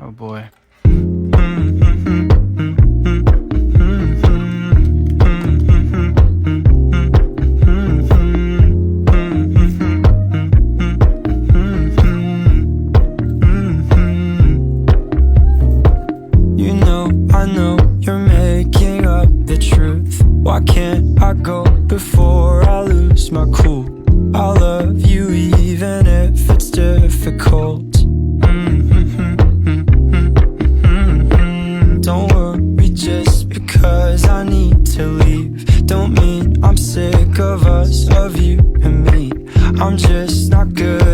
Oh boy. You know, I know you're making up the truth. Why can't I go before I lose my cool? I love you even if it's difficult. Don't worry just because I need to leave. Don't mean I'm sick of us, of you and me. I'm just not good